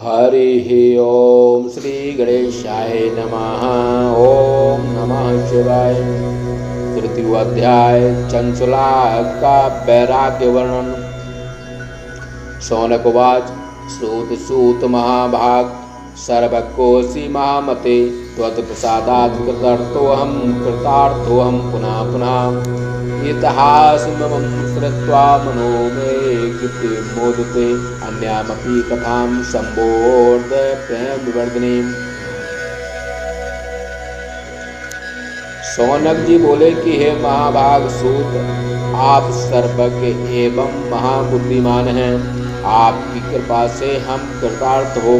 हरि ओम श्री गणेशाय नमः। ओम नमः शिवाय। तृतीय अध्याय चंचला का वैराग्य वर्णन। शौनक उवाच। सूत सूत महाभाग सर्वकोशि महामते त्वत्प्रसादात् कृतार्थोऽहं पुनः पुनः। इतिहासमिमं श्रुत्वा मनो मे कीर्तिर्मोदते अन्यामपि कथां सम्बोध्य प्रेमविवर्धिनीम्। शौनक जी बोले कि हे महाभाग सूत, आप सर्वज्ञ एवं महाबुद्धिमान हैं। आपकी कृपा से हम कृतार्थ हो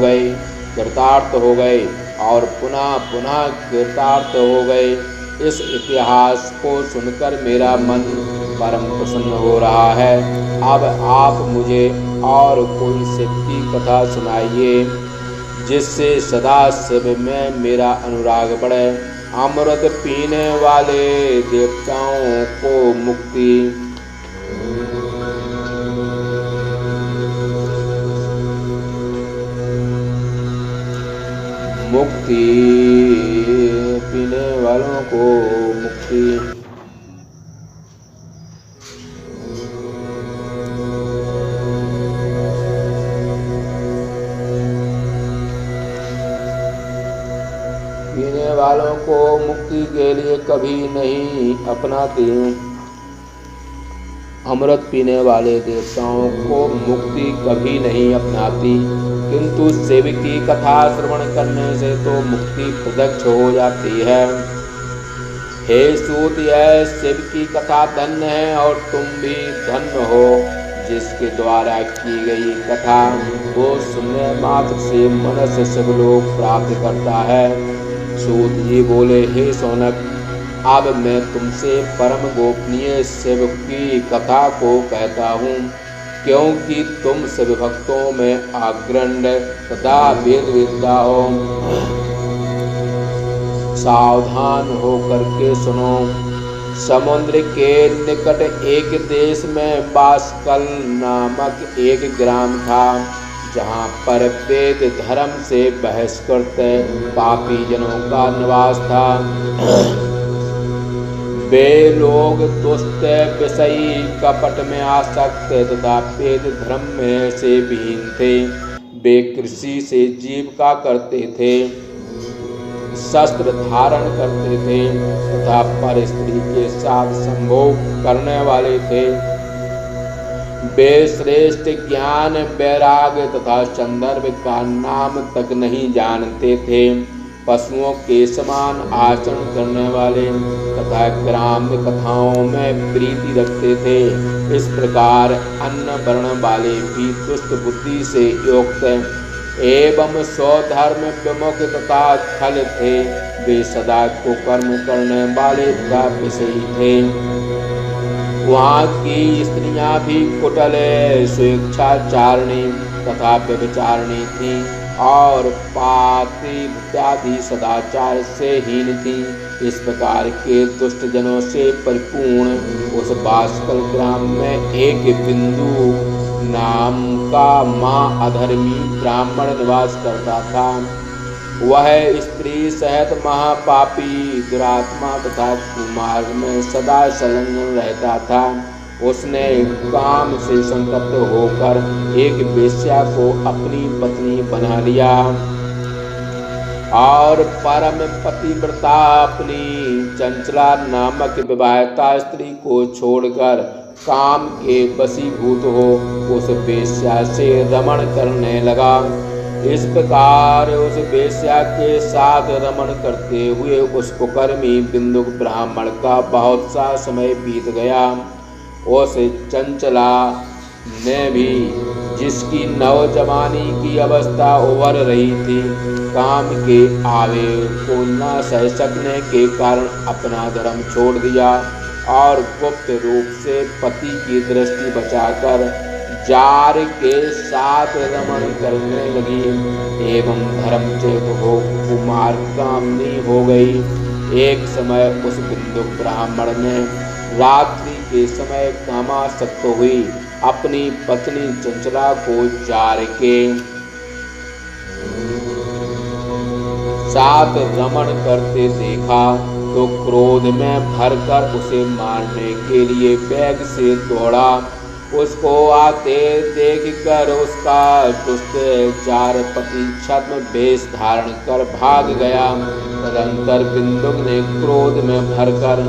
गए और पुनः पुनः कृतार्थ हो गए। इस इतिहास को सुनकर मेरा मन परम प्रसन्न हो रहा है। अब आप मुझे और कोई शिव की कथा सुनाइए जिससे सदा शिव में मेरा अनुराग बढ़े। अमृत पीने वाले देवताओं को मुक्ति पीने वालों को मुक्ति। पीने वालों को मुक्ति के लिए कभी नहीं अपनाती। अमृत पीने वाले देवताओं को मुक्ति कभी नहीं अपनाती, किंतु शिव की कथा श्रवण करने से तो मुक्ति प्रत्यक्ष हो जाती है। हे सूत, यह शिव की कथा धन्य है और तुम भी धन्य हो। जिसके द्वारा की गई कथा वो सुनने मात्र से मनुष्य शिवलोक प्राप्त करता है। सूत जी बोले, हे शौनक, अब मैं तुमसे परम गोपनीय शिव की कथा को कहता हूँ, क्योंकि तुम शिव भक्तों में अग्रण्य तथा वेदवेत्ता हो। सावधान होकर के सुनो। समुद्र के निकट एक देश में बाष्कल नामक एक ग्राम था, जहाँ पर वेद धर्म से बहस करते पापी जनों का निवास था। वे लोग दुष्ट विषयी कपट में आसक्त तथा वेद धर्म में से विहीन थे। वे कृषि से जीविका करते थे, शस्त्र धारण करते थे तथा पर स्त्री के साथ संभोग करने वाले थे। वे श्रेष्ठ ज्ञान वैराग्य तथा संदर्भ का नाम तक नहीं जानते थे। पशुओं के समान आचरण करने वाले तथा ग्राम्य कथाओं में प्रीति रखते थे। इस प्रकार अन्न वर्ण वाले भी दुष्ट बुद्धि से युक्त एवं स्वधर्म विमुख तथा खल थे। वे सदा कुकर्म करने वाले तथा विषयी थे। वहाँ की स्त्रियां भी कुटिल स्वेच्छाचारिणी तथा व्यभिचारिणी थीं और पाति इत्यादि सदाचार से हीन थी। इस प्रकार के दुष्ट जनों से परिपूर्ण उस बाष्कल ग्राम में एक बिंदु नाम का माँ अधर्मी ब्राह्मण निवास करता था। वह स्त्री सहित महापापी दुरात्मा तथा कुमार्ग में सदा संलग्न रहता था। उसने काम से संतप्त होकर एक वेश्या को अपनी पत्नी बना लिया और परम पतिव्रता अपनी चंचला नामक विवाहिता स्त्री को छोड़कर काम के वशीभूत हो उस वेश्या से रमण करने लगा। इस प्रकार उस वेश्या के साथ रमण करते हुए उस कुकर्मी बिंदुक ब्राह्मण का बहुत सा समय बीत गया। उस चंचला ने भी, जिसकी नौजवानी की अवस्था उभर रही थी, काम के आवेग को न सह सकने के कारण अपना धर्म छोड़ दिया और गुप्त रूप से पति की दृष्टि बचाकर जार के साथ रमण करने लगी एवं धर्मचेत हो कुमार्गामिनी हो गई। एक समय उस बिंदुक ब्राह्मण ने रात्रि के समय कामासक्त हुई अपनी पत्नी चंचला को जार के साथ रमण करते देखा तो क्रोध में भरकर उसे मारने के लिए वेग से दौड़ा। उसको आते देखकर उसका दुष्ट जारपति छद्म वेश धारण कर भाग गया। तदंतर बिंदुक ने क्रोध में भरकर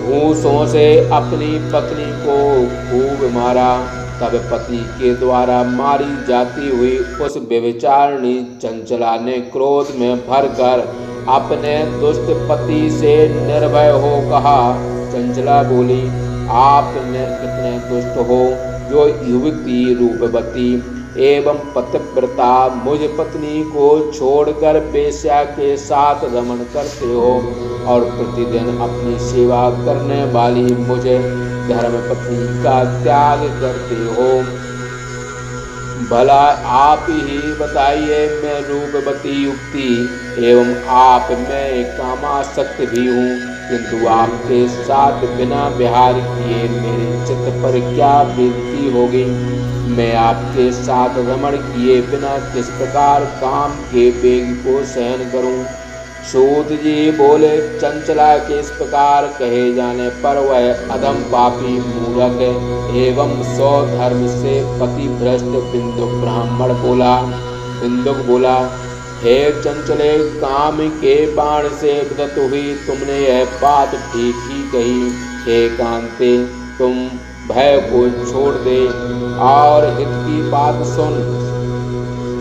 घूंसों से अपनी पत्नी को खूब मारा। तब पति के द्वारा मारी जाती हुई उस व्यभिचारिणी चंचला ने क्रोध में भरकर अपने दुष्ट पति से निर्भय हो कहा। चंचला बोली, आप कितने दुष्ट हो जो युवती रूपवती एवं पतिव्रता मुझ पत्नी को छोड़कर वेश्या के साथ रमण करते हो और प्रतिदिन अपनी सेवा करने वाली मुझे धर्म पत्नी का त्याग करते हो। भला आप ही बताइए, मैं रूपवती युवती एवं आप में कामासक्त भी हूँ, किंतु आपके साथ बिना विहार किए मेरे चित्त पर क्या बीतती होगी। मैं आपके साथ रमण किए बिना किस प्रकार काम के वेग को सहन करूं। सूत जी बोले, चंचला के इस प्रकार कहे जाने पर वह अधम पापी मूर्ख एवं स्वधर्म से पतिभ्रष्ट बिंदुक बोला, हे चंचले, काम के बाण से विदत हुई तुमने यह बात ठीक ही कही। हे कांते, तुम भय को छोड़ दे और हित की बात सुन।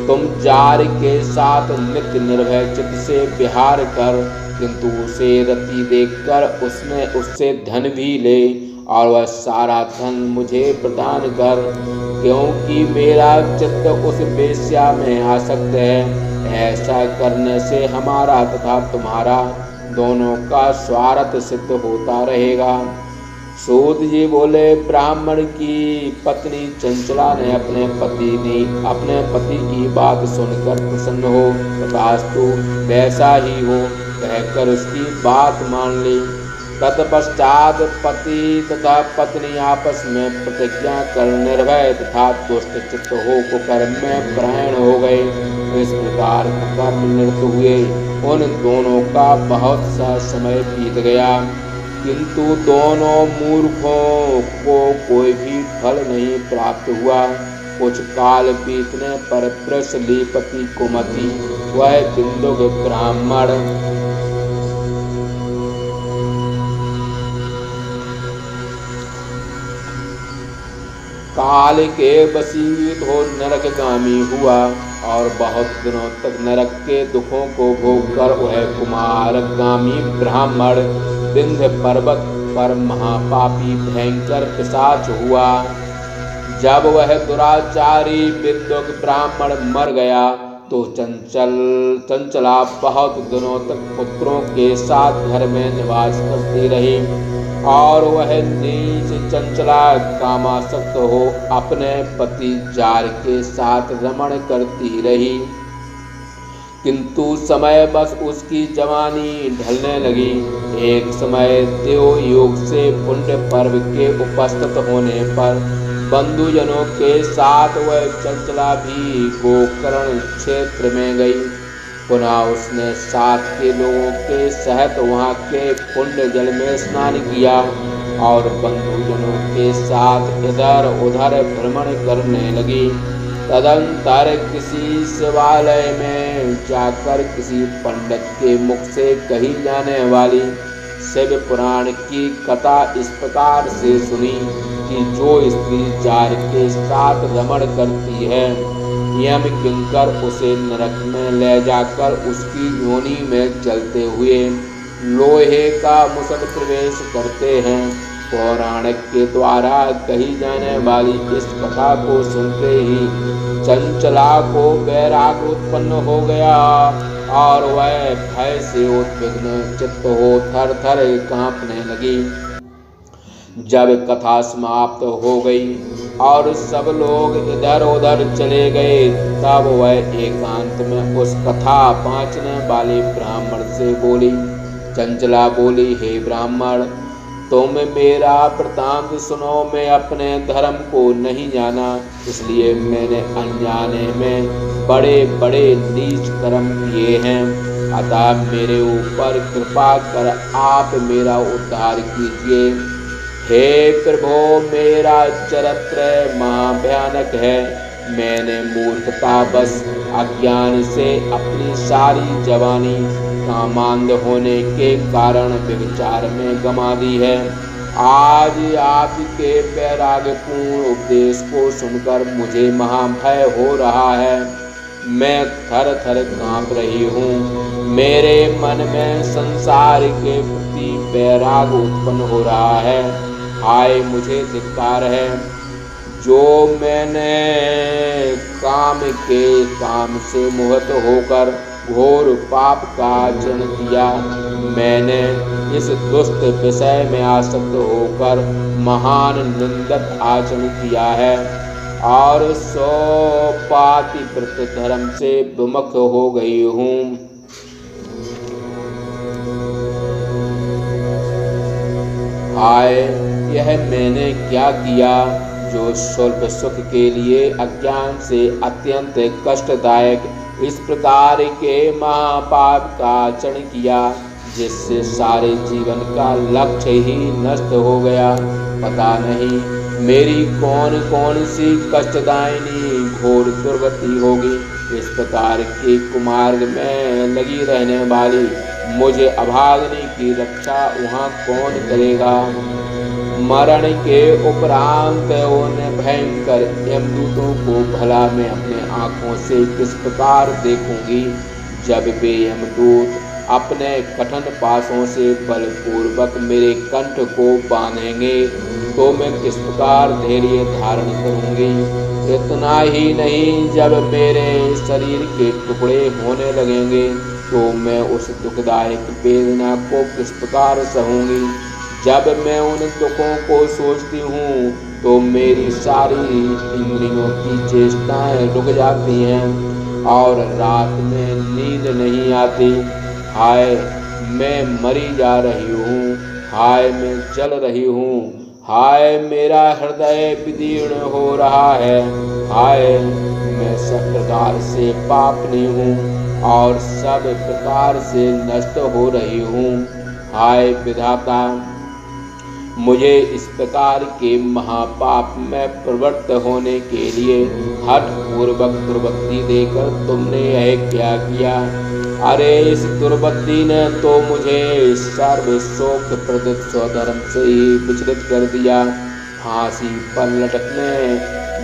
तुम जार के साथ नित्य निर्भय चित्त से विहार कर, किंतु उसे रति देखकर उससे धन भी ले और वह सारा धन मुझे प्रदान कर, क्योंकि मेरा चित्त उस वेश्या में आसक्त है। ऐसा करने से हमारा तथा तुम्हारा दोनों का स्वार्थ सिद्ध होता रहेगा। सूत जी बोले, ब्राह्मण की पत्नी चंचला ने अपने पति की बात सुनकर प्रसन्न हो तथास्तु वैसा ही हो कहकर उसकी बात मान ली। तत्पश्चात पति तथा पत्नी आपस में प्रतिज्ञा कर निर्भय तथा तुष्ट चित्त होकर में परायण हो गए। इस प्रकार कर्म निरत हुए उन दोनों का बहुत सा समय बीत गया, किंतु दोनों मूर्खों को कोई भी फल नहीं प्राप्त हुआ। कुछ काल बीतने पर वृषलीपति कुमति वह बिंदुक ब्राह्मण काल के वशीभूत हो नरकगामी हुआ और बहुत दिनों तक नरक के दुखों को भोग कर वह कुमारगामी ब्राह्मण विंध्य पर्वत पर महापापी भयंकर पिशाच हुआ। जब वह दुराचारी बिंदुक ब्राह्मण मर गया तो चंचला बहुत दिनों तक पुत्रों के साथ घर में निवास करती रही और वह नीच चंचला कामासक्त हो अपने पति जार के साथ रमण करती रही, किंतु समय बस उसकी जवानी ढलने लगी। एक समय देव योग से पुण्य पर्व के उपस्थित होने पर बंधुजनों के साथ वह चंचला भी गोकर्ण क्षेत्र में गई। पुनः उसने साथ के लोगों के सहित वहाँ के पुण्य जल में स्नान किया और बंधुजनों के साथ इधर उधर भ्रमण करने लगी। तदंतर किसी शिवालय में जाकर किसी पंडित के मुख से कही जाने वाली शिव पुराण की कथा इस प्रकार से सुनी कि जो स्त्री जार के साथ रमण करती है, यम किंकर उसे नरक में ले जाकर उसकी योनि में जलते हुए लोहे का मुसल प्रवेश करते हैं। पौराणिक के द्वारा कही जाने वाली इस कथा को सुनते ही चंचला को वैराग्य उत्पन्न हो गया और वह भय से उद्विग्न चित्त हो थर थर कांपने लगी। जब कथा समाप्त हो गई और सब लोग इधर उधर चले गए, तब वह एकांत में उस कथा बाँचने वाले ब्राह्मण से बोली। चंचला बोली, हे ब्राह्मण, तुम मेरा वृत्तांत सुनो। मैं अपने धर्म को नहीं जाना, इसलिए मैंने अनजाने में बड़े बड़े नीच कर्म किए हैं। अतः मेरे ऊपर कृपा कर आप मेरा उद्धार कीजिए। हे प्रभो, मेरा चरित्र महाभयानक है। मैंने मूर्खतावश अज्ञान से अपनी सारी जवानी कामांध होने के कारण व्यभिचार में गंवा दी है। आज आपके वैराग्यपूर्ण उपदेश को सुनकर मुझे महाभय हो रहा है। मैं थर थर कांप रही हूँ। मेरे मन में संसार के प्रति वैराग उत्पन्न हो रहा है। हाय, मुझे धिक्कार है जो मैंने काम से मोहित होकर घोर पाप का आचरण किया। मैंने इस दुष्ट विषय में आसक्त होकर महान निंदक आचरण किया है और सौ पातिव्रत धर्म से विमुख हो गई हूँ। हाय, यह मैंने क्या किया जो स्वल्प सुख के लिए अज्ञान से अत्यंत कष्टदायक इस प्रकार के महापाप का आचरण किया, जिससे सारे जीवन का लक्ष्य ही नष्ट हो गया। पता नहीं मेरी कौन कौन सी कष्टदायिनी घोर दुर्गति होगी। इस प्रकार के कुमार्ग में लगी रहने वाली मुझे अभागिनी की रक्षा वहाँ कौन करेगा। मरण के उपरांत उन भयंकर यमदूतों को भला मैं अपने आँखों से किस प्रकार देखूंगी, जब वे यमदूत अपने कठिन पासों से बलपूर्वक मेरे कंठ को बांधेंगे तो मैं किस प्रकार धैर्य धारण करूंगी। इतना ही नहीं, जब मेरे शरीर के टुकड़े होने लगेंगे तो मैं उस दुखदायक वेदना को किस प्रकार सहूंगी। जब मैं उन दुखों को सोचती हूँ तो मेरी सारी इंद्रियों की चेष्टाएं रुक जाती हैं और रात में नींद नहीं आती। हाय, मैं मरी जा रही हूँ। हाय, मैं जल रही हूँ। हाय, मेरा हृदय विदीर्ण हो रहा है। हाय, मैं सब प्रकार से पापनी हूँ और सब प्रकार से नष्ट हो रही हूँ। हाय विधाता, मुझे इस प्रकार के महापाप में प्रवृत्त होने के लिए हठ पूर्वक दुर्बुद्धि देकर तुमने यह क्या किया। अरे, इस दुर्बुद्धि ने तो मुझे सर्व शोक प्रदत्त स्वधर्म से ही विचलित कर दिया। फांसी पर लटकने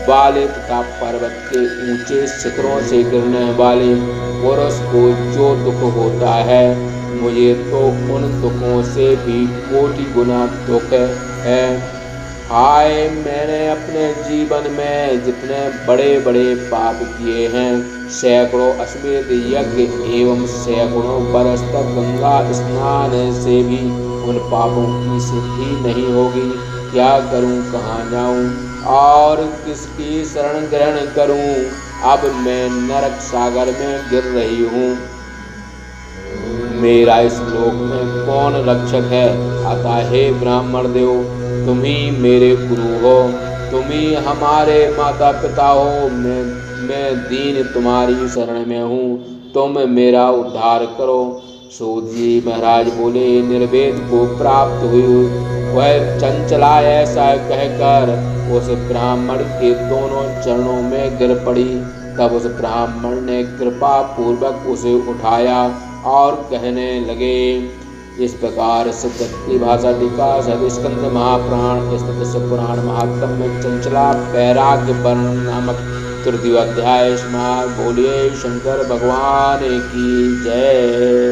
वाले तथा पर्वत के ऊंचे शिखरों से गिरने वाले पुरुष को जो दुख होता है, मुझे तो उन दुखों से भी कोटि गुना दुख है। हाय, मैंने अपने जीवन में जितने बड़े बड़े पाप किए हैं, सैकड़ों अश्वमेध यज्ञ एवं सैकड़ों बरस तक गंगा स्नान से भी उन पापों की सिद्धि नहीं होगी। क्या करूं, कहाँ जाऊं और किसकी शरण ग्रहण करूं। अब मैं नरक सागर में गिर रही हूँ। मेरा इस लोक में कौन रक्षक है। अतः हे ब्राह्मण देव, तुम ही मेरे गुरु हो, तुम ही हमारे माता पिता हो। मैं दीन तुम्हारी शरण में हूँ, तुम मेरा उद्धार करो। सूत जी महाराज बोले, निर्वेद को प्राप्त हुई वह चंचला ऐसा कहकर उस ब्राह्मण के दोनों चरणों में गिर पड़ी। तब उस ब्राह्मण ने कृपा पूर्वक उसे उठाया और कहने लगे, इस प्रकार से गद्दी भाषा टीका सदस्कंद महापुराण स्थित पुराण महात्म में चंचला वैराग्य वर्णन नामक तृतीय अध्याय समाप्त। बोलिए शंकर भगवान की जय।